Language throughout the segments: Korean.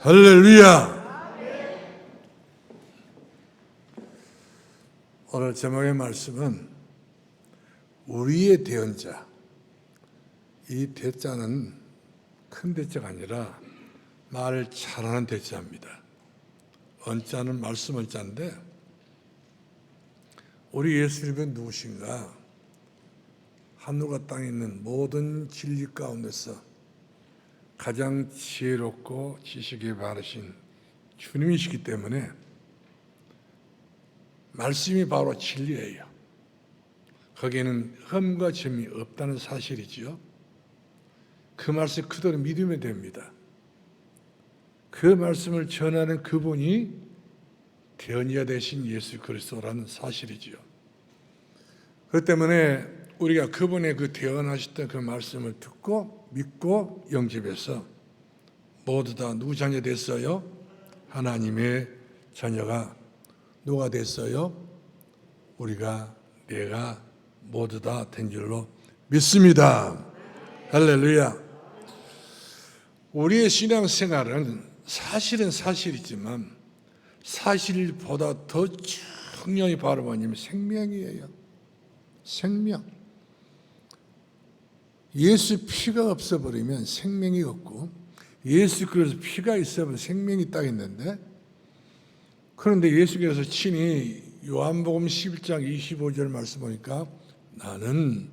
할렐루야. 오늘 제목의 말씀은 우리의 대언자. 이 대자는 큰 대자가 아니라 말을 잘하는 대자입니다. 언자는 말씀 언자인데 우리 예수님은 누구신가? 하늘과 땅에 있는 모든 진리 가운데서 가장 지혜롭고 지식이 바르신 주님이시기 때문에 말씀이 바로 진리예요. 거기에는 흠과 점이 없다는 사실이지요. 그 말씀 그대로 믿으면 됩니다. 그 말씀을 전하는 그분이 대언자 되신 예수 그리스도라는 사실이지요. 그렇기 때문에 우리가 그분의 그 대언하셨던 그 말씀을 듣고 믿고 영접해서 모두 다 누구 자녀 됐어요? 하나님의 자녀가 누가 됐어요? 우리가 내가 모두 다 된 줄로 믿습니다. 할렐루야. 우리의 신앙생활은 사실은 사실이지만 사실보다 더 중요히 바로 뭐냐면 생명이에요. 생명. 예수 피가 없어버리면 생명이 없고 예수 그래서 피가 있어버리면 생명이 딱 있는데, 그런데 예수께서 친히 요한복음 11장 25절 말씀 보니까 나는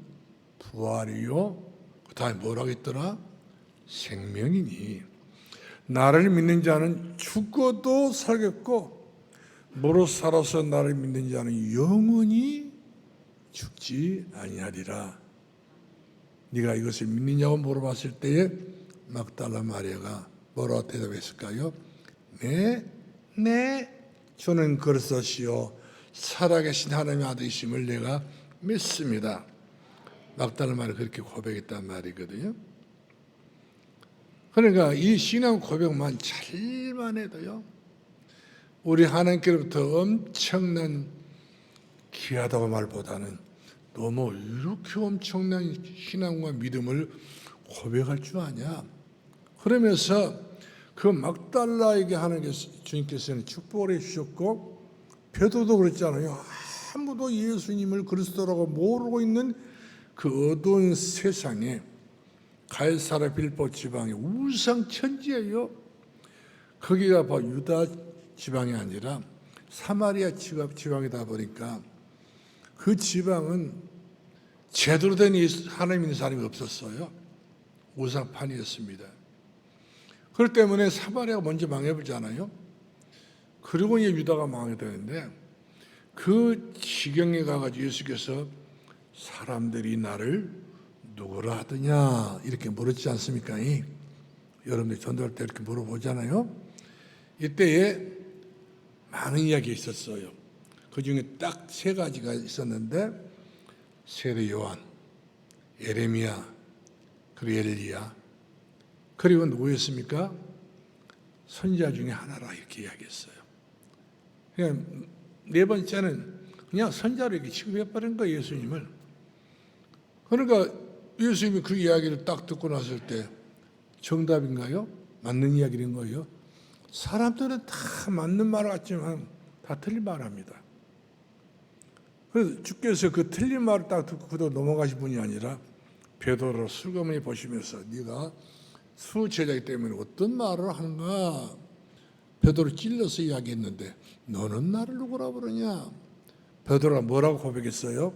부활이요 그 다음에 뭐라고 했더라? 생명이니 나를 믿는 자는 죽어도 살겠고 무릇 살아서 나를 믿는 자는 영원히 죽지 아니하리라. 네가 이것을 믿느냐고 물어봤을 때에 막달라 마리아가 뭐라고 대답했을까요? 네, 주는 그리스도시요 살아계신 하나님의 아들이심을 내가 믿습니다. 막달라 마리아가 그렇게 고백했단 말이거든요. 그러니까 이 신앙 고백만 잘만 해도요, 우리 하나님께로부터 엄청난 귀하다고 말보다는 너무 이렇게 엄청난 신앙과 믿음을 고백할 줄 아냐? 그러면서 그 막달라에게 하나님께서 주님께서는 축복을 해주셨고 베드로도 그랬잖아요. 아무도 예수님을 그리스도라고 모르고 있는 그 어두운 세상에 가이사랴 빌보 지방의 우상 천지예요. 거기가 바로 유다 지방이 아니라 사마리아 지방이다 보니까 그 지방은 제대로 된 하나님 있는 사람이 없었어요. 우상판이었습니다. 그렇기 때문에 사마리아가 먼저 망해버리잖아요. 그리고 이제 유다가 망하게 되는데 그 지경에 가가지고 예수께서 사람들이 나를 누구라 하더냐 이렇게 물었지 않습니까? 여러분들 전도할 때 이렇게 물어보잖아요. 이때에 많은 이야기가 있었어요. 그 중에 딱 세 가지가 있었는데 세례 요한, 예레미야, 그리고 엘리야, 그리고 누구였습니까? 선지자 중에 하나라 이렇게 이야기했어요. 그냥 네 번째는 그냥 선지자로 이렇게 취급해버린 거예요, 예수님을. 그러니까 예수님이 그 이야기를 딱 듣고 났을 때 정답인가요? 맞는 이야기인 거예요? 사람들은 다 맞는 말 같지만 다 틀린 말 합니다. 그래서 주께서 그 틀린 말을 딱 듣고 그대로 넘어가신 분이 아니라 베드로를 슬그머니 보시면서 네가 수제자이기 때문에 어떤 말을 하는가? 베드로를 찔러서 이야기했는데 너는 나를 누구라 부르냐? 베드로가 뭐라고 고백했어요?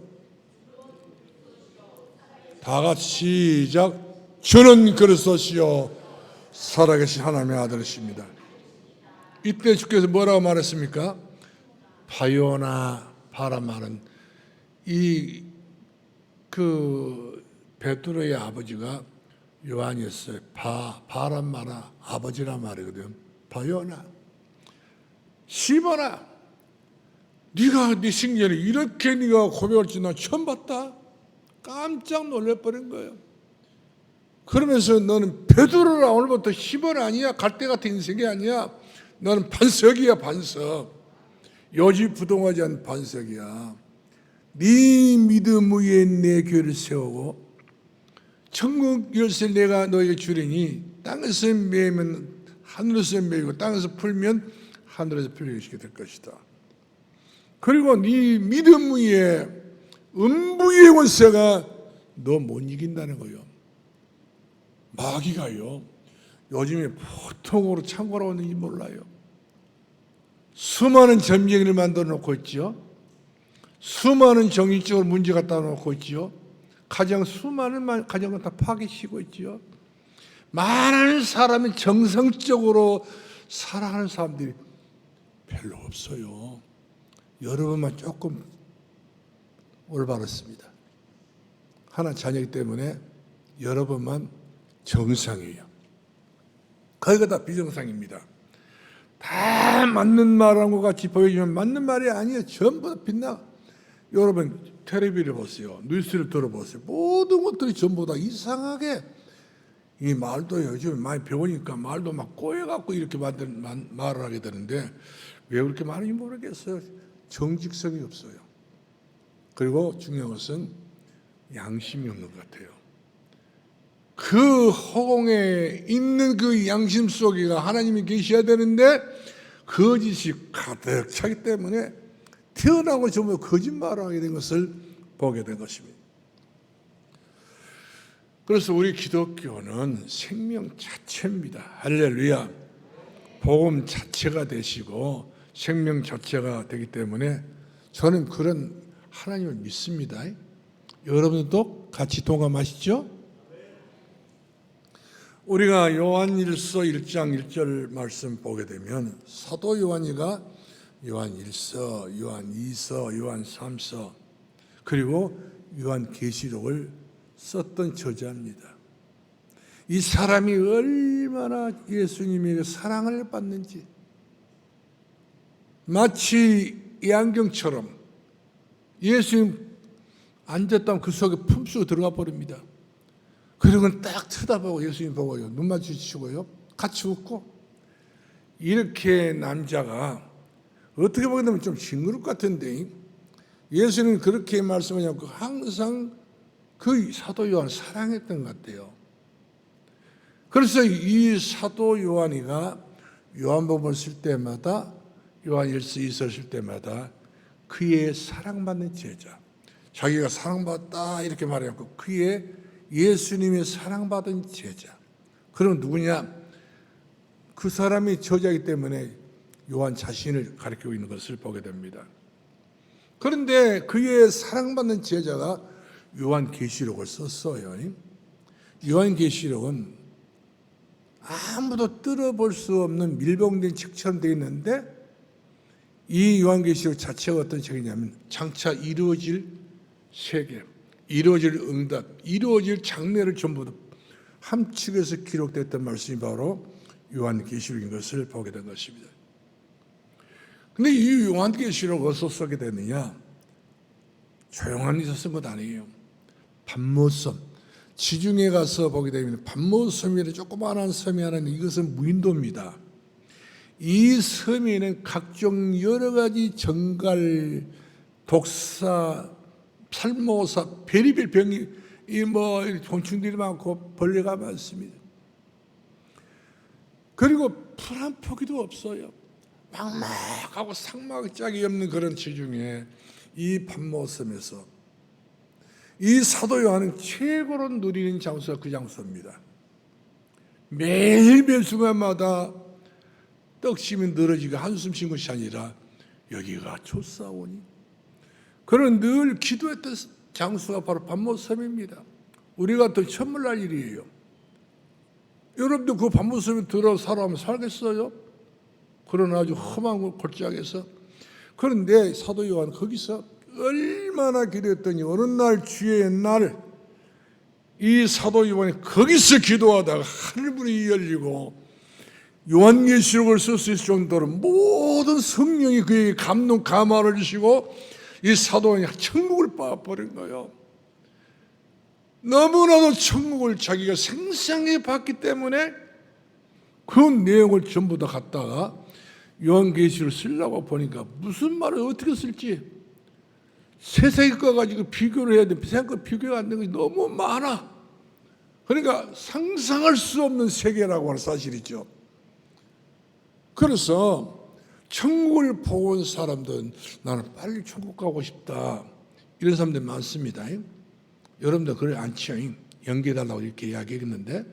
다 같이 시작. 주는 그리스도시요 살아계신 하나님의 아들이십니다. 이때 주께서 뭐라고 말했습니까? 바요나 바란 말은 그 베드로의 아버지가 요한이었어요. 바란 말은 아버지란 말이거든요. 바요나 시몬아, 네가 네 생전에 이렇게 네가 고백할 줄 나 처음 봤다. 깜짝 놀래버린 거예요. 그러면서 너는 베드로라, 오늘부터 시몬 아니야. 갈대 같은 인생이 아니야. 너는 반석이야, 반석. 여지부동하지 않은 반석이야. 네 믿음 위에 내 교회를 세우고 천국 열쇠를 내가 너에게 주리니 땅에서 매면 하늘에서 매이고 땅에서 풀면 하늘에서 풀리게 될 것이다. 그리고 네 믿음 위에 음부의 권세가 너 못 이긴다는 거예요. 마귀가요, 요즘에 보통으로 창고로 오는지 몰라요. 수많은 점쟁이를 만들어 놓고 있지요. 수많은 정신적으로 문제 갖다 놓고 있지요. 수많은 가정을 다 파괴시키고 있지요. 많은 사람이 정성적으로 살아가는 사람들이 별로 없어요. 여러분만 조금 올바랐습니다. 하나 자녀이기 때문에 여러분만 정상이에요. 거기가 다 비정상입니다. 다 맞는 말한 것 같이 보여지면 맞는 말이 아니에요. 전부 다 빛나. 여러분 텔레비를 보세요. 뉴스를 들어보세요. 모든 것들이 전부 다 이상하게, 이 말도 요즘 많이 배우니까 말도 막 꼬여갖고 이렇게 말을 하게 되는데 왜 그렇게 많은지 모르겠어요. 정직성이 없어요. 그리고 중요한 것은 양심이 없는 것 같아요. 그 허공에 있는 그 양심 속에가 하나님이 계셔야 되는데 거짓이 가득 차기 때문에 태어나고 전부 거짓말을 하게 된 것을 보게 된 것입니다. 그래서 우리 기독교는 생명 자체입니다. 할렐루야. 복음 자체가 되시고 생명 자체가 되기 때문에 저는 그런 하나님을 믿습니다. 여러분도 같이 동감하시죠? 우리가 요한일서 1장 1절 말씀 보게 되면 사도 요한이가 요한 1서, 요한 2서, 요한 3서 그리고 요한 계시록을 썼던 저자입니다. 이 사람이 얼마나 예수님에게 사랑을 받는지 마치 이 안경처럼 예수님 앉았다면 그 속에 품수고 들어가 버립니다. 그리고는 딱 쳐다보고 예수님 보고요, 눈 마주치고요, 같이 웃고. 이렇게 남자가 어떻게 보게 되면 좀 징그럽 같은데 예수님은 그렇게 말씀하냐고 항상 그 사도 요한을 사랑했던 것 같아요. 그래서 이 사도 요한이가 요한복음을 쓸 때마다 요한 1서 2서를 쓸 때마다 그의 사랑받는 제자, 자기가 사랑받다 이렇게 말해갖고 그의 예수님의 사랑받은 제자. 그럼 누구냐? 그 사람이 저자이기 때문에 요한 자신을 가리키고 있는 것을 보게 됩니다. 그런데 그의 사랑받는 제자가 요한계시록을 썼어요. 요한계시록은 아무도 뜯어볼 수 없는 밀봉된 책처럼 되어 있는데 이 요한계시록 자체가 어떤 책이냐면 장차 이루어질 세계, 이루어질 응답, 이루어질 장래를 전부 함축해서 기록됐던 말씀이 바로 요한계시록인 것을 보게 된 것입니다. 근데 이 요한계시록을 어디서 쓰게 됐느냐? 조용한 데서 쓴 것 아니에요. 반모섬, 지중해 가서 보게 되면 반모섬이라는 조그마한 섬이 하나 있는데 이것은 무인도입니다. 이 섬에는 각종 여러 가지 정갈, 독사, 살모사, 별의별 병이 곤충들이 많고 벌레가 많습니다. 그리고 풀 한 포기도 없어요. 막막하고 상막짝이 없는 그런 지중해 이 반모섬에서 이 사도 요한은 최고로 누리는 장소가 그 장소입니다. 매일매일 순간마다 떡심이 늘어지고 한숨 쉰 것이 아니라 여기가 좋사오니 그는 늘 기도했던 장소가 바로 반모섬입니다. 우리가 더 천물날 일이에요. 여러분도 그 반모섬에 들어 살아가면 살겠어요? 그런 아주 험한 골짜기에서. 그런데 사도 요한 거기서 얼마나 기도했더니 어느 날 주의 날 이 사도 요한이 거기서 기도하다가 하늘문이 열리고 요한계시록을 쓸 수 있을 정도로 모든 성령이 그에게 감화를 주시고 이 사도 요한이 천국을 빠버린 거예요. 너무나도 천국을 자기가 생생히 봤기 때문에 그 내용을 전부 다 갖다가 요한계시록을 쓰려고 보니까 무슨 말을 어떻게 쓸지 세상의 거 가지고 비교를 해야 돼. 세상 거 비교가 안 되는 것이 너무 많아. 그러니까 상상할 수 없는 세계라고 하는 사실이죠. 그래서 천국을 보고 온 사람들은 나는 빨리 천국 가고 싶다, 이런 사람들 많습니다. 여러분들 그래 않죠? 연기해달라고 이렇게 이야기했는데,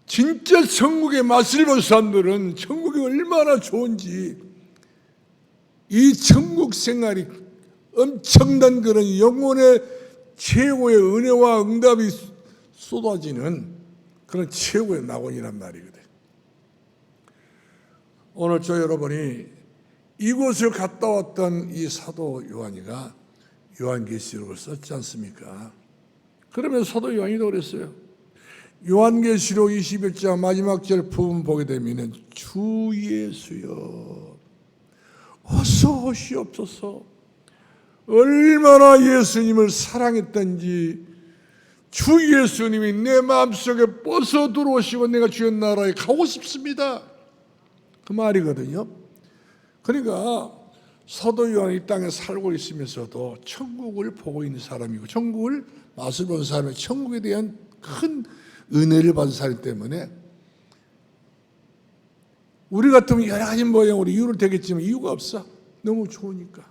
진짜 천국의 맛을 본 사람들은 천국이 얼마나 좋은지, 이 천국 생활이 엄청난 그런 영혼의 최고의 은혜와 응답이 쏟아지는 그런 최고의 낙원이란 말이거든. 오늘 저 여러분이 이곳을 갔다 왔던 이 사도 요한이가 요한계시록을 썼지 않습니까? 그러면 사도 요한이도 그랬어요. 요한계시록 21장 마지막 절 부분 보게 되면 주 예수여 어서 오시옵소서. 얼마나 예수님을 사랑했던지 주 예수님이 내 마음속에 뻗어 들어오시고 내가 주의 나라에 가고 싶습니다, 그 말이거든요. 그러니까 사도 요한이 이 땅에 살고 있으면서도 천국을 보고 있는 사람이고 천국을 맛을 본 사람이 천국에 대한 큰 은혜를 받은 사람 때문에 우리 같으면 여러 가지 모양으로 이유를 되겠지만 이유가 없어. 너무 좋으니까.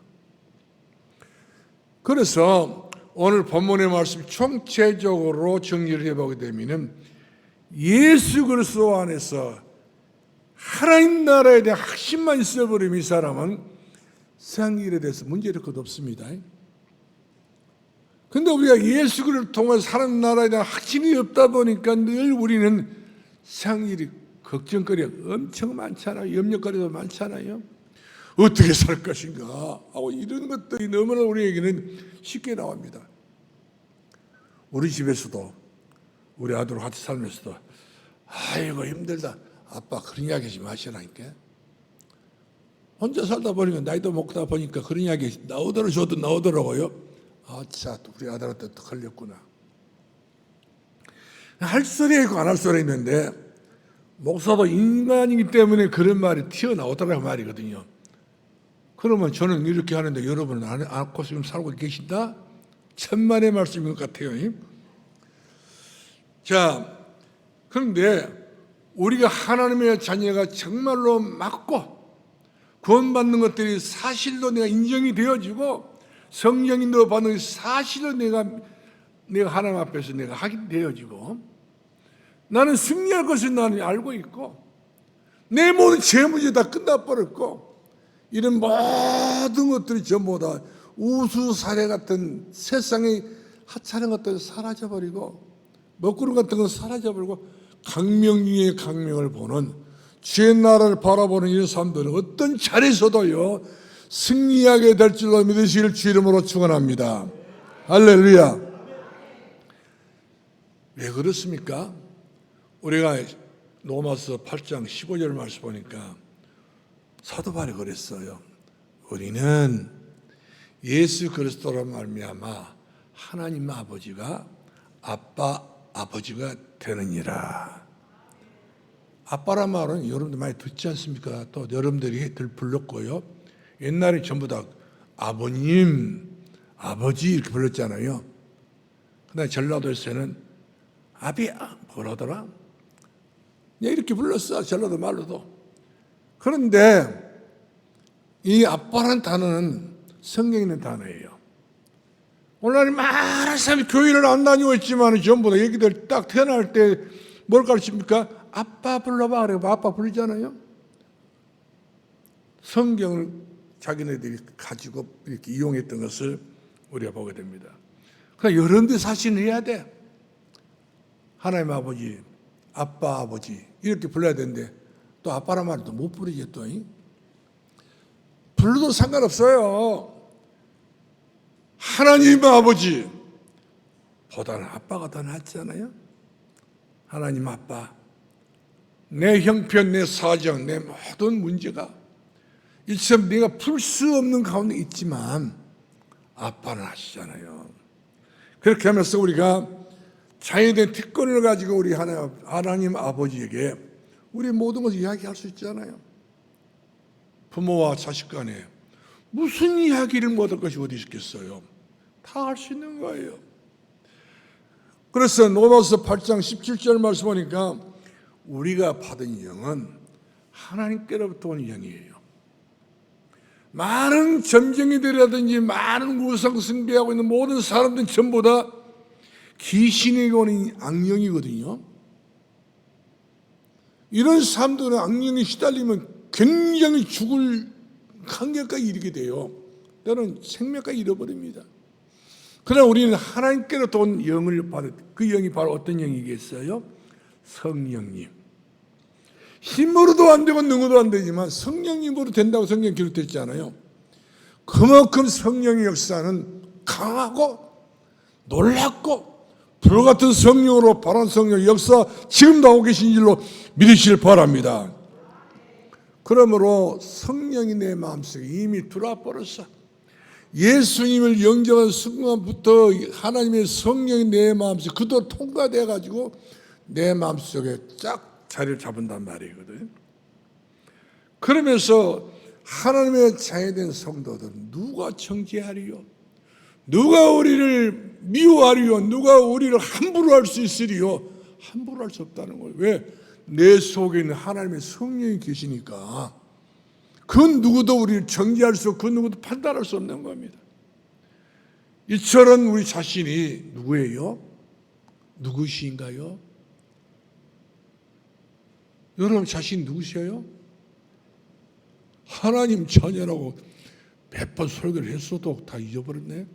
그래서 오늘 본문의 말씀 총체적으로 정리를 해보게 되면 예수 그리스도 안에서 하나님 나라에 대한 확신만 있어버리면 이 사람은 세상일에 대해서 문제될 것 없습니다. 그런데 우리가 예수 그리스도를 통해서 하나님 나라에 대한 확신이 없다 보니까 늘 우리는 세상일이 걱정거리가 엄청 많잖아요. 염려거리도 많잖아요. 어떻게 살 것인가 하고 이런 것들이 너무나 우리에게는 쉽게 나옵니다. 우리 집에서도 우리 아들과 같이 살면서도 아이고 힘들다, 아빠 그런 이야기 하지 마시라니까. 혼자 살다 보니까 나이도 먹다 보니까 그런 이야기 나오더라도 저도 나오더라고요. 아차, 우리 아들한테 또 걸렸구나. 할 소리 있고 안 할 소리 있는데 목사도 인간이기 때문에 그런 말이 튀어나오더라고 말이거든요. 그러면 저는 이렇게 하는데 여러분은 안 않고 지금 살고 계신다? 천만의 말씀인 것 같아요. 자, 그런데 우리가 하나님의 자녀가 정말로 맞고 구원받는 것들이 사실로 내가 인정이 되어지고 성령인도 받는 사실로 내가 하나님 앞에서 내가 하게 되어지고 나는 승리할 것을 나는 알고 있고 내 모든 죄 문제 다 끝나버렸고 이런 모든 것들이 전부 다 우수사례 같은 세상의 하찮은 것들은 사라져버리고 먹구름 같은 건 사라져버리고 강명 중에 강명을 보는 주의 나라를 바라보는 이런 사람들은 어떤 자리에서도요 승리하게 될 줄로 믿으시길 주 이름으로 축원합니다. 할렐루야. 왜 그렇습니까? 우리가 로마서 8장 15절 말씀 보니까 사도 바울이 그랬어요. 우리는 예수 그리스도로 말미암아 하나님 아버지가 아버지가 되느니라. 아빠란 말은 여러분들 많이 듣지 않습니까? 또 여러분들이 들 불렀고요. 옛날에 전부 다 아버님, 아버지 이렇게 불렀잖아요. 근데 전라도에서는 아비야 뭐라더라? 이렇게 불렀어, 전라도 말로도. 그런데 이 아빠라는 단어는 성경에 있는 단어예요. 오늘날 많은 사람이 교회를 안 다니고 있지만 전부 다 얘기들 딱 태어날 때 뭘 가르칩니까? 아빠 불러봐 그래서 아빠 부르잖아요. 성경을 자기네들이 가지고 이렇게 이용했던 것을 우리가 보게 됩니다. 그러니까 여러분들 사실은 해야 돼. 하나님 아버지, 아빠 아버지 이렇게 불러야 되는데 또 아빠란 말도 못 부르지 또. 불러도 상관없어요. 하나님 아버지 보다는 아빠가 더 낫잖아요. 하나님 아빠, 내 형편, 내 사정, 내 모든 문제가 이처럼 내가 풀 수 없는 가운데 있지만 아빠는 아시잖아요. 그렇게 하면서 우리가 자유된 특권을 가지고 우리 하나님 아버지에게 우리 모든 것을 이야기할 수 있잖아요. 부모와 자식 간에 무슨 이야기를 못할 것이 어디 있겠어요. 다 할 수 있는 거예요. 그래서 로마서 8장 17절 말씀 보니까 우리가 받은 영은 하나님께로부터 온 영이에요. 많은 점쟁이들이라든지 많은 우상 숭배하고 있는 모든 사람들은 전부 다 귀신에게 오는 악령이거든요. 이런 사람들은 악령에 시달리면 굉장히 죽을 한계까지 이르게 돼요. 때로는 생명까지 잃어버립니다. 그러나 우리는 하나님께로부터 온 영을 받은, 그 영이 바로 어떤 영이겠어요? 성령님. 힘으로도 안 되고 능으로도 안 되지만 성령님으로 된다고 성경 기록됐잖아요. 그만큼 성령의 역사는 강하고 놀랍고 불같은 성령으로 바른 성령 역사 지금도 하고 계신 줄로 믿으시길 바랍니다. 그러므로 성령이 내 마음속에 이미 들어와 버렸어. 예수님을 영접한 순간부터 하나님의 성령이 내 마음속에 그대로 통과돼 가지고 내 마음속에 쫙 자리를 잡은단 말이거든. 그러면서 하나님의 자녀된 성도들은 누가 정죄하리요? 누가 우리를 미워하리요? 누가 우리를 함부로 할 수 있으리요? 함부로 할 수 없다는 거예요. 왜? 내 속에 있는 하나님의 성령이 계시니까 그 누구도 우리를 정죄할 수 없고 그 누구도 판단할 수 없는 겁니다. 이처럼 우리 자신이 누구예요? 누구신가요? 여러분 자신 누구세요? 하나님 자녀라고 몇 번 설교를 했어도 다 잊어버렸네.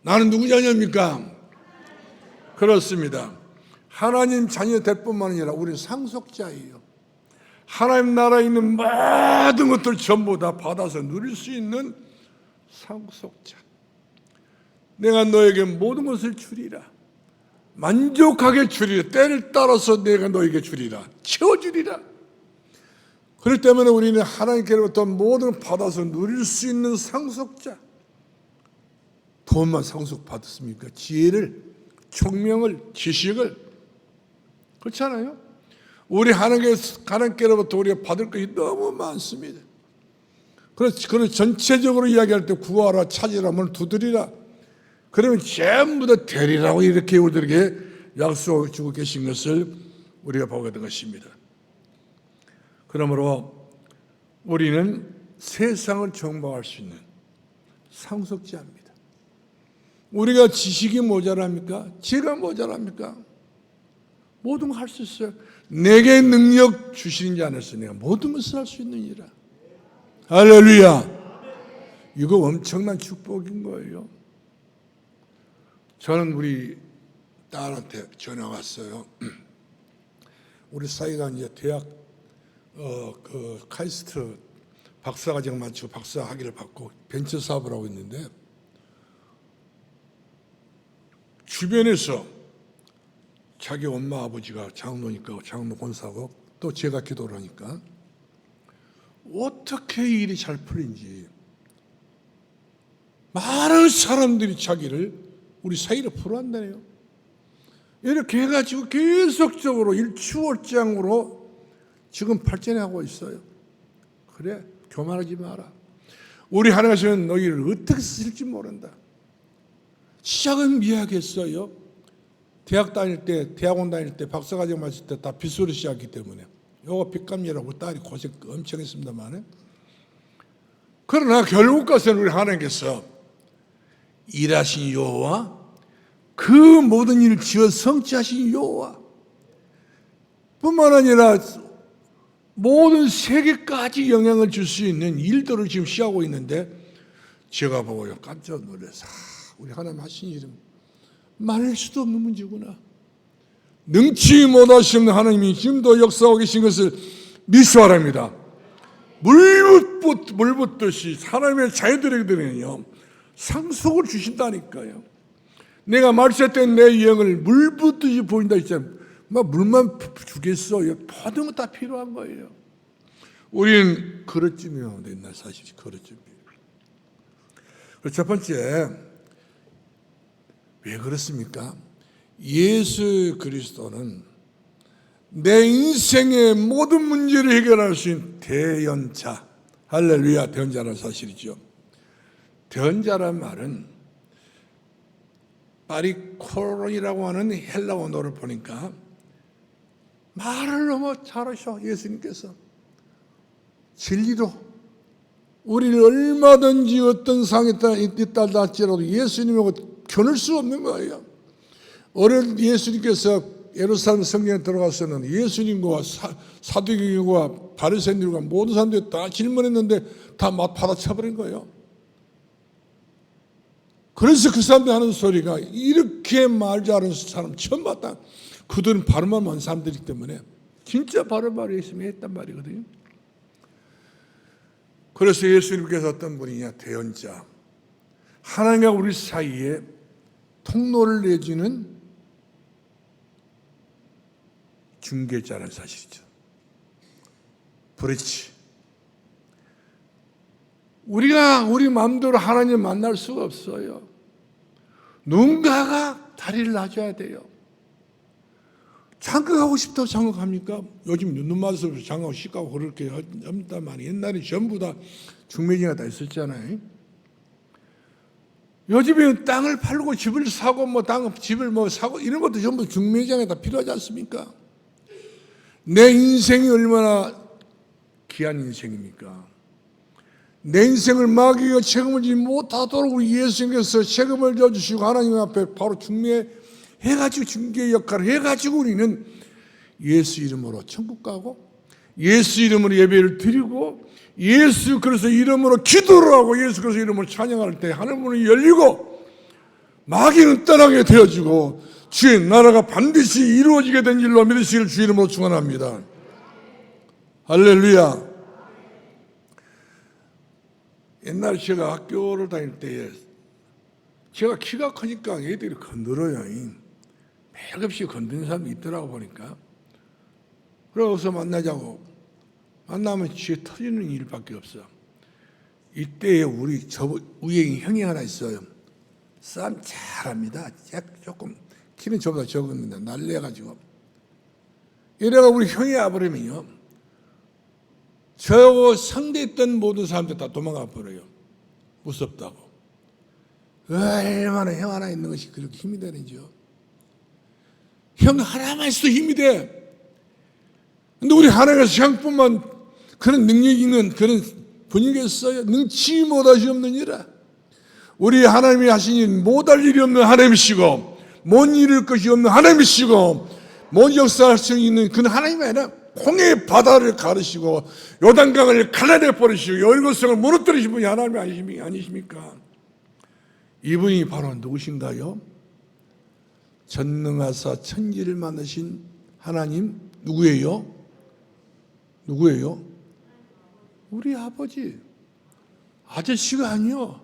나는 누구 자녀입니까? 그렇습니다. 하나님 자녀 될 뿐만 아니라 우리는 상속자예요. 하나님 나라에 있는 모든 것들 전부 다 받아서 누릴 수 있는 상속자. 내가 너에게 모든 것을 주리라. 만족하게 주리라. 때를 따라서 내가 너에게 주리라. 채워주리라. 그렇기 때문에 우리는 하나님께로부터 모든 걸 받아서 누릴 수 있는 상속자. 돈만 상속받았습니까? 지혜를, 총명을, 지식을. 그렇지 않아요? 우리 하나님께로부터 우리가 받을 것이 너무 많습니다. 그래서 전체적으로 이야기할 때 구하라, 찾으라, 문을 두드리라. 그러면 전부 다 되리라고 이렇게 우리들에게 약속을 주고 계신 것을 우리가 보게 된 것입니다. 그러므로 우리는 세상을 정복할 수 있는 상속자입니다. 우리가 지식이 모자랍니까? 지혜가 모자랍니까? 모든 걸 할 수 있어요. 내게 능력 주시는 자 안에서 내가 모든 것을 할 수 있느니라. 할렐루야. 이거 엄청난 축복인 거예요. 저는 우리 딸한테 전화 왔어요. 우리 사이가 이제 대학 그 카이스트 박사과정 마치고 박사 학위를 받고 벤처 사업을 하고 있는데 주변에서 자기 엄마 아버지가 장로니까 장로 권사고 또 제가 기도를 하니까 어떻게 일이 잘 풀린지 많은 사람들이 자기를 우리 사이를 풀어한다네요. 이렇게 해가지고 계속적으로 일추월장으로 지금 발전하고 있어요. 그래, 교만하지 마라. 우리 하나님은 너희를 어떻게 쓰실지 모른다. 시작은 미약했어요. 대학원 다닐 때 박사과정 마칠 때 다 빚으로 시작했기 때문에 요거 빚감이라고 딸이 고생 엄청 했습니다만 그러나 결국 가서는 우리 하나님께서 일하신 여호와 그 모든 일을 지어 성취하신 여호와 뿐만 아니라 모든 세계까지 영향을 줄 수 있는 일들을 지금 시작하고 있는데 제가 보고요 깜짝 놀라서 우리 하나님 하신 일은 말할 수도 없는 문제구나. 능치 못하시는 하나님이 지금도 역사하고 계신 것을 믿으시랍니다. 물 붓듯이 하나님의 자녀들에게는요 상속을 주신다니까요. 내가 말씀했던 내 영을 물 붓듯이 보인다 했잖아요. 물만 주겠어. 모든 거 다 필요한 거예요. 우리는 그릇쯤이면 된다. 사실 그릇쯤이에요. 첫 번째, 왜 그렇습니까? 예수 그리스도는 내 인생의 모든 문제를 해결할 수 있는 대연자. 할렐루야, 대연자라는 사실이죠. 대연자란 말은 파리코론이라고 하는 헬라어 언어를 보니까 말을 너무 잘하셔 예수님께서. 진리로 우리를 얼마든지 어떤 상황에 있다 할지라도 예수님하고 겨눌 수 없는 거예요. 어릴 예수님께서 예루살렘 성전에 들어가서는 예수님과 사두개인과 바리새인들과 모든 사람들이 다 질문했는데 다 받아쳐버린 거예요. 그래서 그 사람들이 하는 소리가 이렇게 말 잘하는 사람 처음 봤다. 그들은 바른말 많은 사람들이기 때문에 진짜 바른말을 예수님이 했단 말이거든요. 그래서 예수님께서 어떤 분이냐, 대언자, 하나님과 우리 사이에 통로를 내주는 중개자라는 사실이죠. 브릿지. 우리가 우리 마음대로 하나님 만날 수가 없어요. 누군가가 다리를 놔줘야 돼요. 장가가고 싶다고 장가갑니까? 요즘 눈 맞아서 장가가고 싶다고 그렇게 합니다만 옛날에 전부 다 중매쟁이가 다 있었잖아요. 요즘에는 땅을 팔고 집을 사고 집을 사고 이런 것도 전부 중매장에 다 필요하지 않습니까? 내 인생이 얼마나 귀한 인생입니까? 내 인생을 마귀가 책임을 지지 못하도록 우리 예수님께서 책임을 져주시고 하나님 앞에 바로 중매해가지고 중개 역할을 해가지고 우리는 예수 이름으로 천국 가고 예수 이름으로 예배를 드리고 예수 그리스도 이름으로 기도를 하고 예수 그리스도 이름으로 찬양할 때 하늘문이 열리고 마귀는 떠나게 되어지고 주의 나라가 반드시 이루어지게 된 일로 믿으시기를 주 이름으로 축원합니다. 할렐루야. 옛날에 제가 학교를 다닐 때에 제가 키가 크니까 애들이 건드려요. 매일없이 건드는 사람이 있더라고 보니까. 그래서 만나자고. 만나면 쥐에 터지는 일밖에 없어. 이때에 우리 위에 형이 하나 있어요. 싸움 잘합니다. 조금 키는 저보다 적습니다. 날려가지고. 이래가 우리 형이 와버리면요. 저하고 상대했던 모든 사람들 다 도망가 버려요. 무섭다고. 얼마나 형 하나 있는 것이 그렇게 힘이 되는지요. 형 하나만 있어도 힘이 돼. 근데 우리 하나님께서 형뿐만 그런 능력이 있는 그런 분이겠어요? 능치 못하시 없는 일이라. 우리 하나님이 하신 일 못할 일이 없는 하나님이시고 못 이룰 것이 없는 하나님이시고 못 역사할 수 있는 그런 하나님이 아니라 홍해의 바다를 가르시고 요단강을 갈라내 버리시고 여리고성을 무너뜨리신 분이 하나님이 아니십니까? 이분이 바로 누구신가요? 전능하사 천지를 만드신 하나님 누구예요? 누구예요? 우리 아버지. 아저씨가 아니요.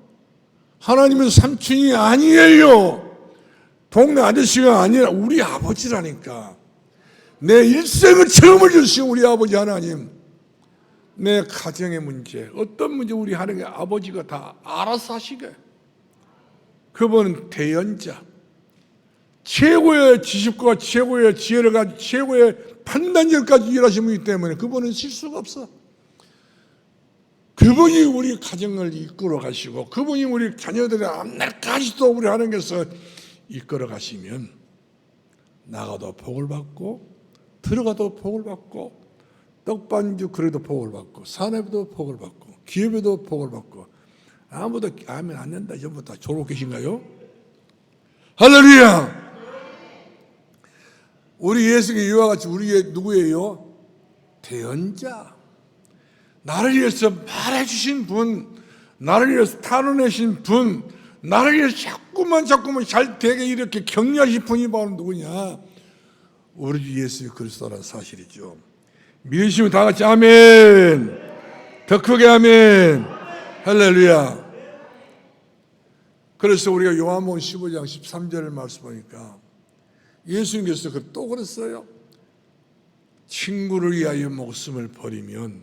하나님은 삼촌이 아니에요. 동네 아저씨가 아니라 우리 아버지라니까. 내 일생을 책임을 주신 우리 아버지 하나님. 내 가정의 문제, 어떤 문제 우리 하나님의 아버지가 다 알아서 하시게. 그분은 대연자. 최고의 지식과 최고의 지혜를 가지고 최고의 판단력까지 일하신 분이기 때문에 그분은 실수가 없어. 그분이 우리 가정을 이끌어 가시고 그분이 우리 자녀들의 앞날까지도 우리 하나님께서 이끌어 가시면 나가도 복을 받고 들어가도 복을 받고 떡반죽 그래도 복을 받고 산업에도 복을 받고 기업에도 복을 받고 아무도 아멘 안 된다. 전부 다 졸고 계신가요? 할렐루야. 우리 예수님이 이와 같이 우리의 누구예요? 대언자. 나를 위해서 말해주신 분, 나를 위해서 탄원하신 분, 나를 위해서 자꾸만 잘 되게 이렇게 격려하신 분이 바로 누구냐? 우리 주 예수 그리스도라는 사실이죠. 믿으시면 다 같이 아멘. 더 크게 아멘. 할렐루야. 그래서 우리가 요한복음 15장 13절을 말씀 보니까 예수님께서 또 그랬어요. 친구를 위하여 목숨을 버리면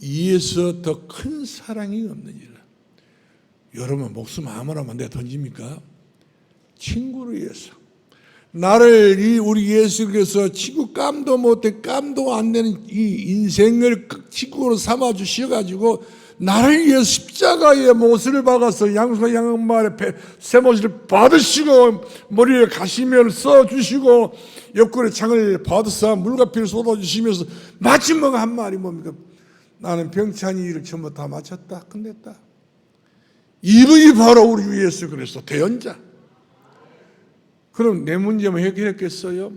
이에서 더 큰 사랑이 없느니라. 여러분 목숨 아무나 내가 던집니까? 친구를 위해서. 나를 우리 예수께서 친구 깜도 못해 깜도 안 되는 이 인생을 친구로 삼아 주셔가지고 나를 위해 십자가에 못을 박아서 양손 양말에 쇠못을 받으시고 머리에 가시면을 써주시고 옆구리에 창을 받으사 물과 피를 쏟아주시면서 마지막 한 말이 뭡니까? 나는 병찬이 일을 전부 다 마쳤다. 끝냈다. 이분이 바로 우리 주 예수 그리스도 대언자. 그럼 내 문제만 해결했겠어요?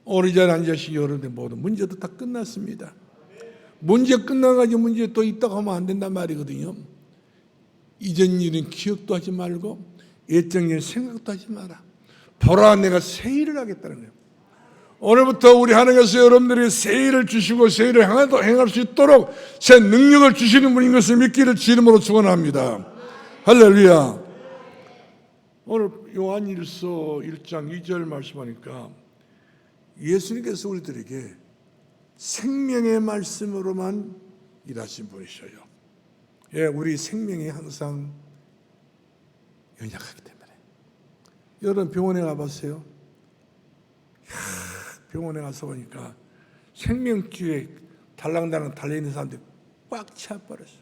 오늘 자리에 앉으신 여러분들 모두 문제도 다 끝났습니다. 문제 끝나가지고 문제 또 있다고 하면 안 된단 말이거든요. 이전 일은 기억도 하지 말고 예정 일은 생각도 하지 마라. 보라, 내가 새 일을 하겠다는 거예요. 오늘부터 우리 하나님께서 여러분들이 새 일을 주시고 새 일을 행할 수 있도록 새 능력을 주시는 분인 것을 믿기를 주 이름으로 축원합니다. 할렐루야. 오늘 요한일서 1장 2절 말씀하니까 예수님께서 우리들에게 생명의 말씀으로만 일하신 분이셔요. 예, 우리 생명이 항상 연약하기 때문에. 여러분 병원에 가봤어요? 병원에 가서 보니까 생명줄에 달랑달랑 달려있는 사람들이 꽉 차버렸어요.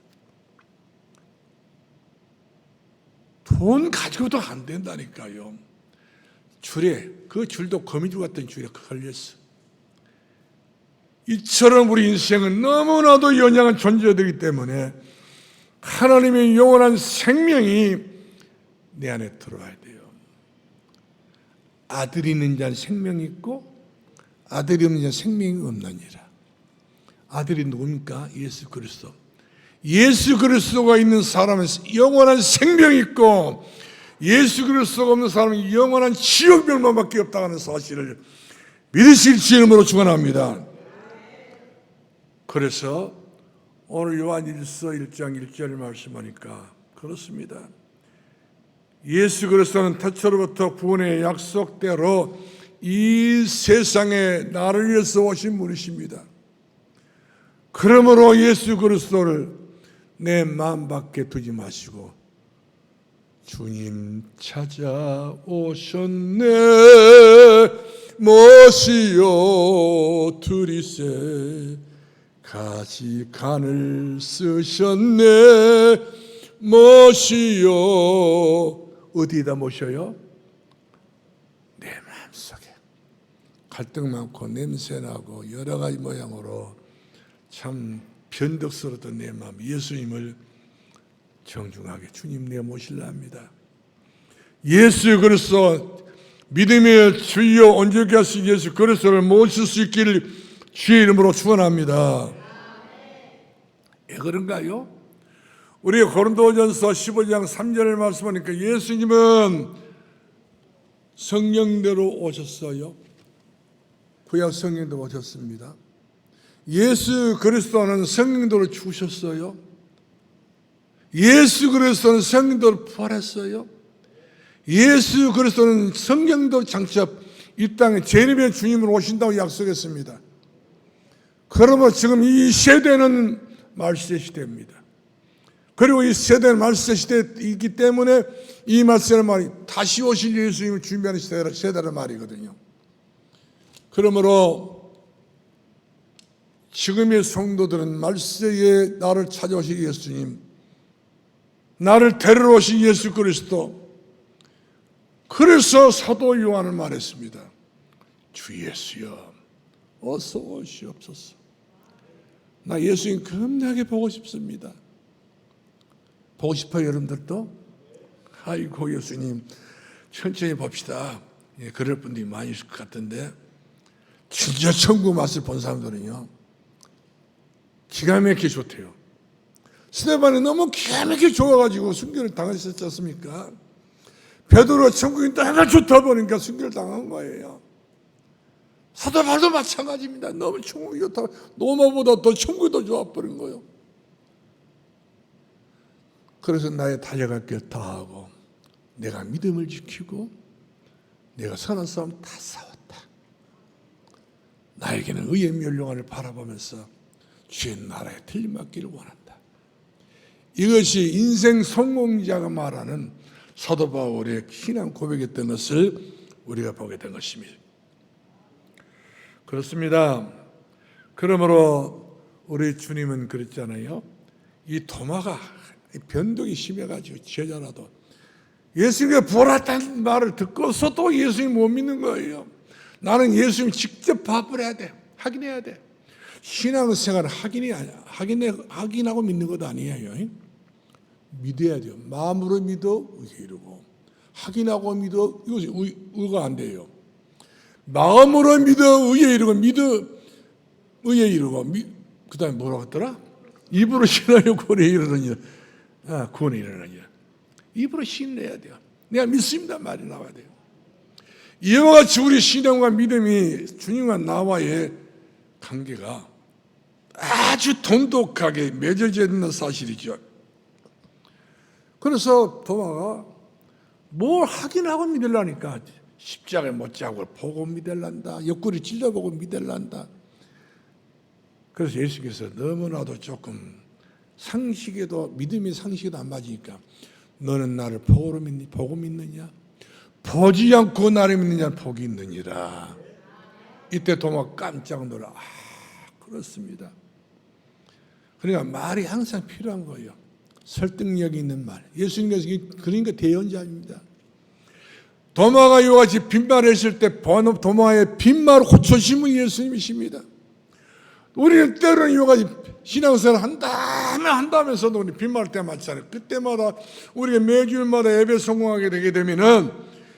돈 가지고도 안 된다니까요. 줄에, 그 줄도 거미줄 같은 줄에 걸렸어. 이처럼 우리 인생은 너무나도 연약한 존재들이기 때문에 하나님의 영원한 생명이 내 안에 들어와야 돼요. 아들이 있는 자는 생명이 있고 아들이 없는 자는 생명이 없느니라. 아들이 누굽니까? 예수 그리스도. 예수 그리스도가 있는 사람은 영원한 생명이 있고 예수 그리스도가 없는 사람은 영원한 지옥 멸망밖에 없다고 하는 사실을 믿으실 주 이름으로 축원합니다. 그래서 오늘 요한일서 1장 1절을 말씀하니까 그렇습니다. 예수 그리스도는 태초로부터 구원의 약속대로 이 세상에 나를 위해서 오신 분이십니다. 그러므로 예수 그리스도를 내 마음 밖에 두지 마시고 주님 찾아오셨네 모시어 들이세 가지간을 쓰셨네 모시어 어디에다 모셔요? 내 마음속에 갈등 많고 냄새나고 여러 가지 모양으로 참 변덕스러웠던 내 마음 예수님을 정중하게 주님 내가 모실라 합니다. 예수 그리스도 믿음의 주여 온전케 하신 예수 그리스도를 모실 수 있기를 주의 이름으로 축원합니다. 왜 그런가요? 우리 고린도전서 15장 3절을 말씀하니까 예수님은 성령대로 오셨어요. 구약 성령대로 오셨습니다. 예수 그리스도는 성령대로 죽으셨어요. 예수 그리스도는 성령대로 부활했어요. 예수 그리스도는 성령대로 장차 이 땅에 재림의 주님으로 오신다고 약속했습니다. 그러면 지금 이 세대는 말세 시대입니다. 그리고 이 세대는 말세 시대이기 때문에 이 말세는 말이 다시 오실 예수님을 준비하는 세대란 말이거든요. 그러므로 지금의 성도들은 말세에 나를 찾아오실 예수님, 나를 데리러 오신 예수 그리스도. 그래서 사도 요한은 말했습니다. 주 예수여 어서 오시옵소서. 나 예수님 겁나게 보고 싶습니다. 보고 싶어요 여러분들도? 아이고 예수님 천천히 봅시다. 예, 그럴 분들이 많이 있을 것 같은데 진짜 천국 맛을 본 사람들은요 기가 막히게 좋대요. 스데반이 너무 기가 막히게 좋아가지고 순교를 당하셨지 않습니까? 베드로가 천국이 너무 좋다 보니까 순교를 당한 거예요. 사도 바울도 마찬가지입니다. 너무 천국이 좋다. 노마보다 더 천국이 더 좋아버린 거예요. 그래서 나의 달려갈 길 다 하고 내가 믿음을 지키고 내가 선한 싸움 다 싸웠다. 나에게는 의의 멸류관을 바라보면서 주의 나라에 들림받기를 원한다. 이것이 인생 성공자가 말하는 사도 바울의 신앙 고백이었던 것을 우리가 보게 된 것입니다. 그렇습니다. 그러므로 우리 주님은 그랬잖아요. 이 도마가 변덕이 심해가지고 제자라도 예수님이 부활했다는 말을 듣고서도 예수님 못 믿는 거예요. 나는 예수님 직접 밥을 해야 돼. 확인해야 돼. 신앙생활은 확인하고 믿는 것 아니에요. 믿어야 돼요. 마음으로 믿어 의에 이르고, 확인하고 믿어 이것이 의가 안 돼요. 마음으로 믿어 의에 이르고, 믿어 의에 이르고, 그 다음에 뭐라고 했더라? 입으로 신하여 구원에 이르느니라. 구원에 이르느니라. 입으로 신뢰해야 돼요. 내가 믿습니다 말이 나와야 돼요. 이와 같이 우리 신앙과 믿음이 주님과 나와의 관계가 아주 돈독하게 맺어져 있는 사실이죠. 그래서 도마가 뭘 확인하고 믿으려니까 십자가에 못 자고 보고 믿으란다. 옆구리 찔러보고 믿으란다. 그래서 예수께서 너무나도 조금 믿음이 상식에도 안 맞으니까 너는 나를 보고 믿느냐? 보지 않고 나를 믿느냐? 복이 있느니라. 이때 도마 깜짝 놀라. 그렇습니다. 그러니까 말이 항상 필요한 거예요. 설득력이 있는 말. 예수님께서 그러니까 대언자입니다. 도마가 이와 같이 빈말을 했을 때 도마의 빈말을 고쳐심은 예수님이십니다. 우리는 때로는 이와 같이 신앙생활을 한다면서도 우리 빈말할 때 맞잖아요. 그때마다 우리가 매주일마다 예배 성공하게 되게 되면은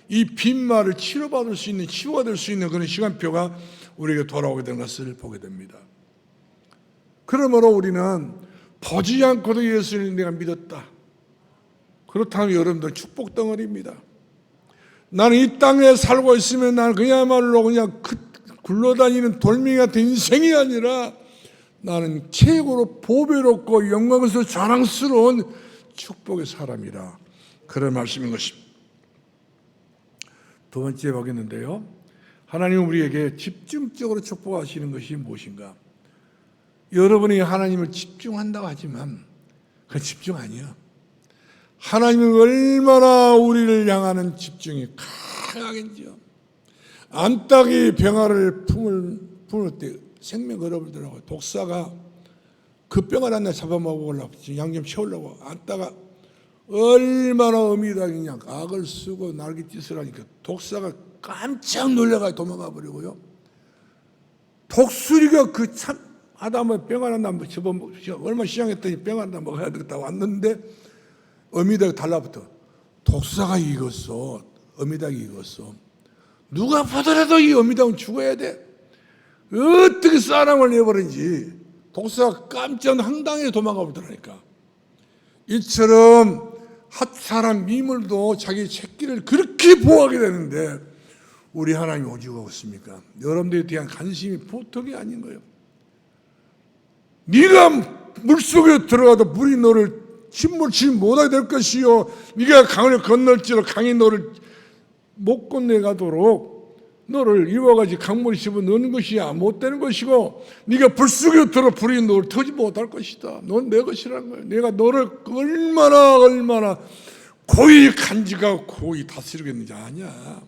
이 빈말을 치료받을 수 있는, 치유받을 수 있는 그런 시간표가 우리에게 돌아오게 되는 것을 보게 됩니다. 그러므로 우리는 보지 않고도 예수를 내가 믿었다. 그렇다면 여러분들 축복 덩어리입니다. 나는 이 땅에 살고 있으면 나는 그야말로 그냥 굴러다니는 돌멩이 같은 인생이 아니라 나는 최고로 보배롭고 영광에서 자랑스러운 축복의 사람이라. 그런 말씀인 것입니다. 두 번째 보겠는데요. 하나님은 우리에게 집중적으로 축복하시는 것이 무엇인가? 여러분이 하나님을 집중한다고 하지만 그건 집중 아니야. 하나님은 얼마나 우리를 향하는 집중이 강하겠지요. 안딱이 병아를 품을 때 생명 걸어버리더라고요. 독사가 그 병아를 하나 잡아먹으려고 양념 채우려고 안다가 얼마나 어미다기냐 악을 쓰고 날갯짓을 하니까 독사가 깜짝 놀라가 도망가 버리고요. 독수리가 그 참 아담을 병아를 하나 얼마 시장했더니 병아를 하나 먹어야 되겠다 왔는데 어미닭이 달라붙어. 독사가 익었어. 어미닭이 익었어. 누가 보더라도 이 어미닭은 죽어야 돼. 어떻게 사람을 내버린지 독사가 깜짝 황당히 도망가 보더라니까. 이처럼 핫사람 미물도 자기 새끼를 그렇게 보호하게 되는데 우리 하나님이 오직 없습니까? 여러분들에 대한 관심이 보통이 아닌 거예요. 네가 물속에 들어가도 물이 너를 침몰치 못하게 될 것이요 네가 강을 건널지로 강이 너를 못 건너가도록 너를 이와 같이 강물이 집어넣는 것이야 못 되는 것이고 네가 불 속에 들어 불이 너를 터지 못할 것이다. 넌 내 것이라는 거예요. 내가 너를 얼마나 고이 간직하고 고이 다스리겠는지 아냐.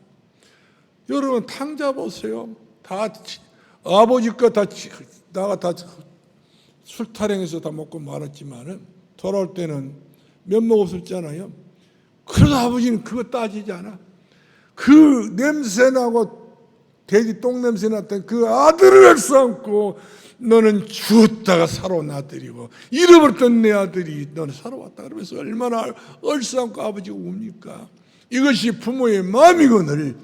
여러분 탕자 보세요. 다 아버지 나가 다 술 타령해서 다 먹고 말았지만은 돌아올 때는 면목 없었잖아요. 그래도 아버지는 그거 따지지 않아. 그 냄새나고 돼지 똥 냄새 났던 그 아들을 액수안고 너는 죽었다가 살아온 아들이고 잃어버렸던 내 아들이 너는 살아왔다. 그러면서 얼마나 얼싸안고 아버지가 웁니까? 이것이 부모의 마음이거늘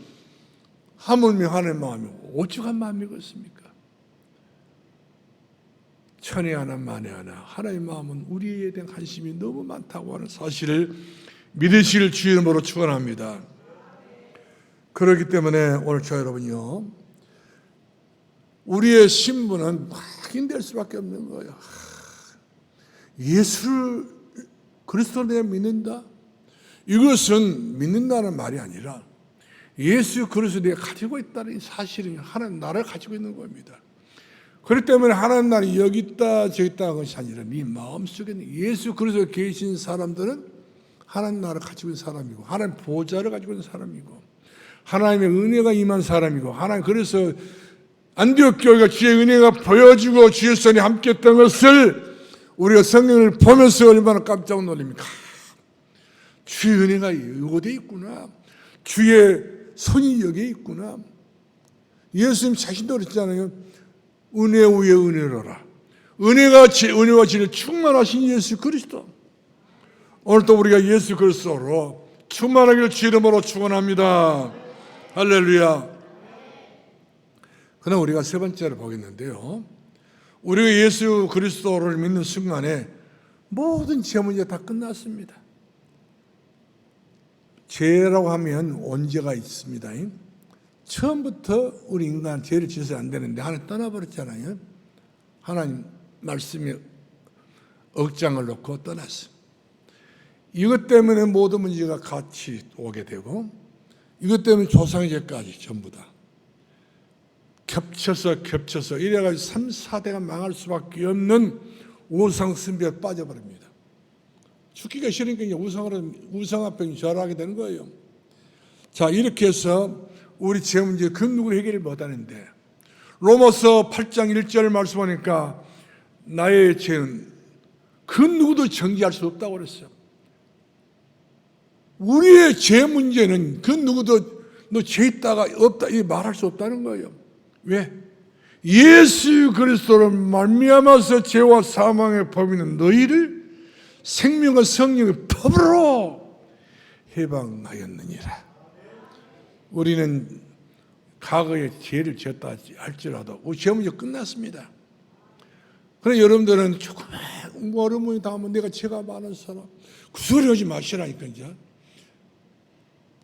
하물며 하나님의 마음이 오죽한 마음이겠습니까? 천에 하나 만에 하나 하나님의 마음은 우리에 대한 관심이 너무 많다고 하는 사실을 믿으시길 주의 이름으로 축원합니다. 그렇기 때문에 오늘 저 여러분요 우리의 신분은 확인될 수밖에 없는 거예요. 예수를 그리스도를 내가 믿는다. 이것은 믿는다는 말이 아니라 예수 그리스도를 내가 가지고 있다는 사실은 하나님 나라를 가지고 있는 겁니다. 그렇기 때문에 하나님 나라는 여기 있다 저기 있다 것이 아니라 네 마음속에 예수 그리스도 계신 사람들은 하나님 나라를 가지고 있는 사람이고 하나님 보좌를 가지고 있는 사람이고 하나님의 은혜가 임한 사람이고 하나님 그래서 안디옥 교회가 주의 은혜가 보여지고 주의 손이 함께했던 것을 우리가 성경을 보면서 얼마나 깜짝 놀랍니까? 주의 은혜가 이곳에 있구나. 주의 손이 여기에 있구나. 예수님 자신도 그랬잖아요. 은혜 위에 은혜로라. 은혜와 진리 충만하신 예수 그리스도. 오늘도 우리가 예수 그리스도로 충만하기를 주 이름으로 축원합니다. 할렐루야. 그럼 우리가 세 번째로 보겠는데요. 우리가 예수 그리스도를 믿는 순간에 모든 죄 문제 다 끝났습니다. 죄라고 하면 원죄가 있습니다. 처음부터 우리 인간 죄를 지어서 안 되는데 하나님 떠나버렸잖아요. 하나님 말씀에 억장을 놓고 떠났어. 이것 때문에 모든 문제가 같이 오게 되고, 이것 때문에 조상의 죄까지 전부 다 겹쳐서 이래가지고 3, 4대가 망할 수밖에 없는 우상 숭배에 빠져버립니다. 죽기가 싫으니까 이제 우상 앞에 절하게 되는 거예요. 자, 이렇게 해서 우리 죄 문제 그 누구를 해결을 못하는데, 로마서 8장 1절 말씀하니까 나의 죄는 그 누구도 정죄할 수 없다고 그랬어요. 우리의 죄 문제는 그 누구도 너 죄 있다가 없다 이 말할 수 없다는 거예요. 왜? 예수 그리스도를 말미암아서 죄와 사망의 법이는 너희를 생명과 성령의 법으로 해방하였느니라. 우리는 과거에 죄를 지었다 할지라도 우리 죄 문제 끝났습니다. 그래 여러분들은 조금만 어려움이 닿으면 내가 죄가 많은 사람 그 소리 하지 마시라니까. 이제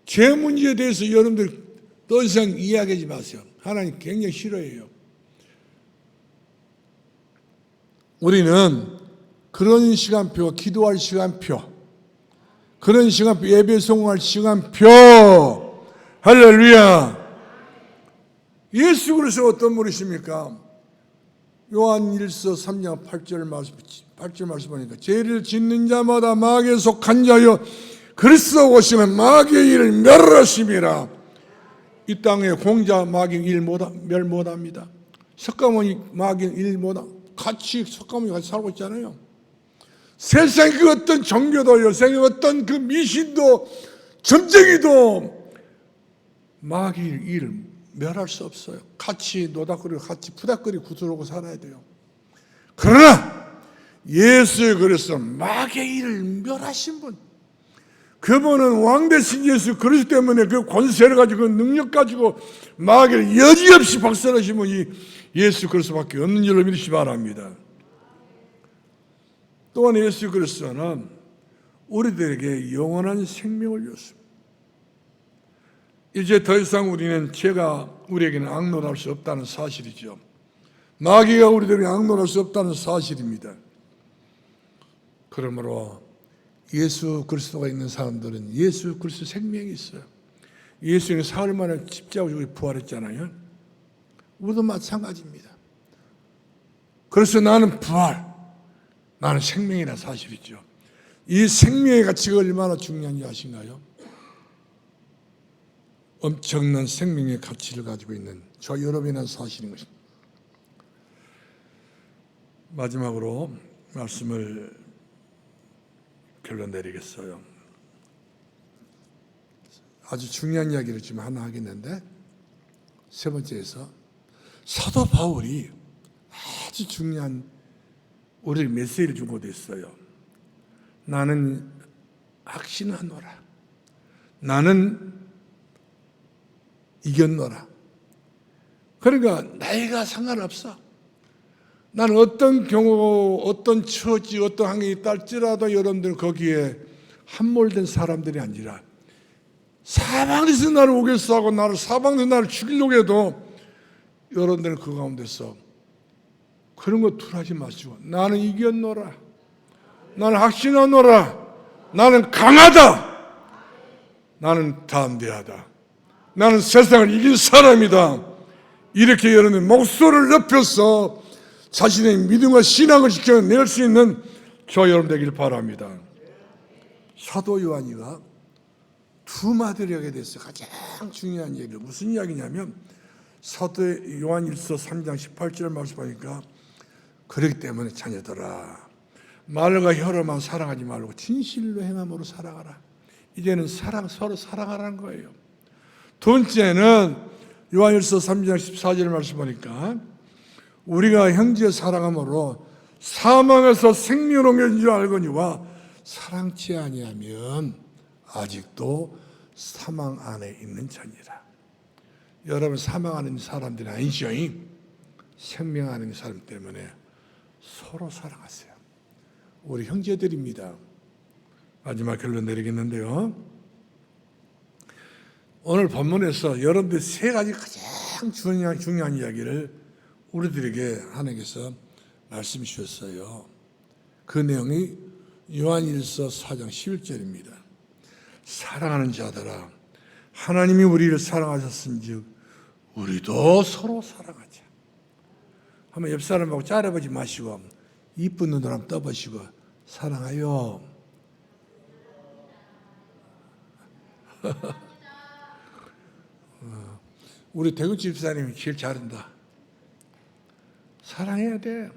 죄 문제에 대해서 여러분들 더 이상 이야기하지 마세요. 하나님 굉장히 싫어해요. 우리는 그런 시간표, 기도할 시간표, 그런 시간표, 예배 성공할 시간표, 할렐루야. 예수 그리스도 어떤 분이십니까? 요한일서 3장 8절 말씀하니까 죄를 짓는 자마다 마귀에 속한 자여 그리스도 오시면 마귀의 일을 멸하심이라. 이 땅에 공자 마귀 일 멸 못합니다. 석가모니 마귀 일 못합니다. 같이 석가모니 같이 살고 있잖아요. 세상의 그 어떤 종교도 세상의 어떤 그 미신도 점쟁이도 마귀 일을 멸할 수 없어요. 같이 노닥거리고 같이 푸닥거리고 구슬하고 살아야 돼요. 그러나 예수 그리스도 마귀의 일을 멸하신 분, 그분은 왕 대신 예수 그리스도 때문에 그 권세를 가지고 그 능력 가지고 마귀를 여지없이 박살내신 분이 예수 그리스도밖에 없는 줄로 믿으시기 바랍니다. 또한 예수 그리스도는 우리들에게 영원한 생명을 줬습니다. 이제 더 이상 우리는 죄가 우리에게는 악노할 수 없다는 사실이죠. 마귀가 우리들에게 악노할 수 없다는 사실입니다. 그러므로 예수 그리스도가 있는 사람들은 예수 그리스도 생명이 있어요. 예수님이 사흘 만에 십자가 죽고 부활했잖아요. 우리도 마찬가지입니다. 그래서 나는 부활, 나는 생명이라는 사실이죠. 이 생명의 가치가 얼마나 중요한지 아신가요? 엄청난 생명의 가치를 가지고 있는 저 여러분이라는 사실인 것입니다. 마지막으로 말씀을 결론 내리겠어요. 아주 중요한 이야기를 지금 하나 하겠는데, 세 번째에서 사도 바울이 아주 중요한 우리에게 메시지를 준 것도 있어요. 나는 확신하노라. 나는 이겼노라. 그러니까 나이가 상관없어. 나는 어떤 경우, 어떤 처지, 어떤 환경이 있다 할지라도 여러분들 거기에 함몰된 사람들이 아니라 사방에서 나를 오겠어 하고 나를 사방에서 나를 죽이려고 해도 여러분들은 그 가운데서 그런 거 둘하지 마시고 나는 이겼노라. 나는 확신하노라. 나는 강하다. 나는 담대하다. 나는 세상을 이긴 사람이다. 이렇게 여러분의 목소리를 높여서 자신의 믿음과 신앙을 지켜낼 수 있는 저 여러분 되길 바랍니다. 사도 요한이가 두 마디를 대해서 가장 중요한 얘기를, 무슨 이야기냐면 사도 요한일서 3장 18절 말씀하니까 그렇기 때문에 자녀들아 말과 혀로만 사랑하지 말고 진실로 행함으로 사랑하라. 이제는 서로 사랑하라는 거예요. 두 번째는 요한일서 3장 14절 말씀하니까 우리가 형제 사랑함으로 사망에서 생명을 옮겨진 줄 알거니와 사랑치 아니하면 아직도 사망 안에 있는 자니라. 여러분, 사망 안에 있는 사람들이 아니죠. 생명 안에 있는 사람 때문에 서로 사랑하세요. 우리 형제들입니다. 마지막 결론 내리겠는데요. 오늘 본문에서 여러분들 세 가지 가장 중요한 이야기를 우리들에게 하나님께서 말씀해 주셨어요. 그 내용이 요한일서 4장 11절입니다. 사랑하는 자들아, 하나님이 우리를 사랑하셨은즉 우리도 서로 사랑하자. 한번 옆 사람하고 짜려보지 마시고 이쁜 눈으로 한번 떠보시고 사랑해요. 우리 대구 집사님이 제일 잘한다. 사랑해야 돼.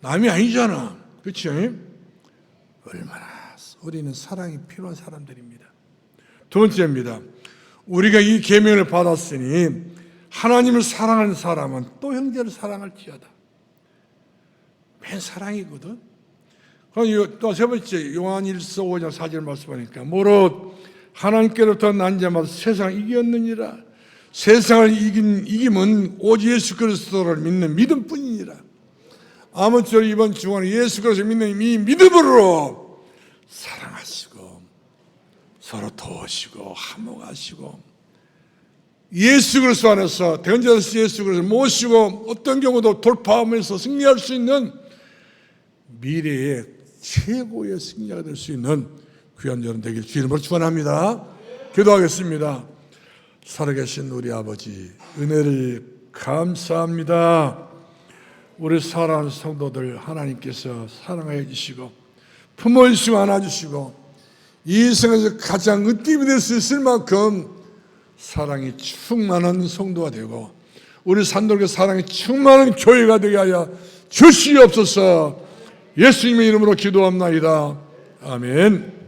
남이 아니잖아. 그렇지? 얼마나 우리는 사랑이 필요한 사람들입니다. 두 번째입니다. 우리가 이 계명을 받았으니 하나님을 사랑하는 사람은 또 형제를 사랑할지어다. 맨 사랑이거든. 그럼 또 세 번째 요한일서 5장 4절 말씀하니까 무릇 하나님께로부터 난 자마다 세상을 이겼느니라. 세상을 이김은 오직 예수 그리스도를 믿는 믿음뿐이니라. 아무쪼록 이번 주간에 예수 그리스도를 믿는 이 믿음으로 사랑하시고 서로 도우시고 화목하시고 예수 그리스도 안에서 대언자로서 예수 그리스도를 모시고 어떤 경우도 돌파하면서 승리할 수 있는 미래의 최고의 승리가 될 수 있는 귀한 여러분 되길 주 이름으로 축원합니다. 기도하겠습니다. 살아계신 우리 아버지, 은혜를 감사합니다. 우리 사랑하는 성도들 하나님께서 사랑해 주시고 품어주시고 안아주시고 이 세상에서 가장 으뜸이 될 수 있을 만큼 사랑이 충만한 성도가 되고 우리 산돌교 사랑이 충만한 교회가 되게 하여 주시옵소서. 예수님의 이름으로 기도합나이다. 아멘.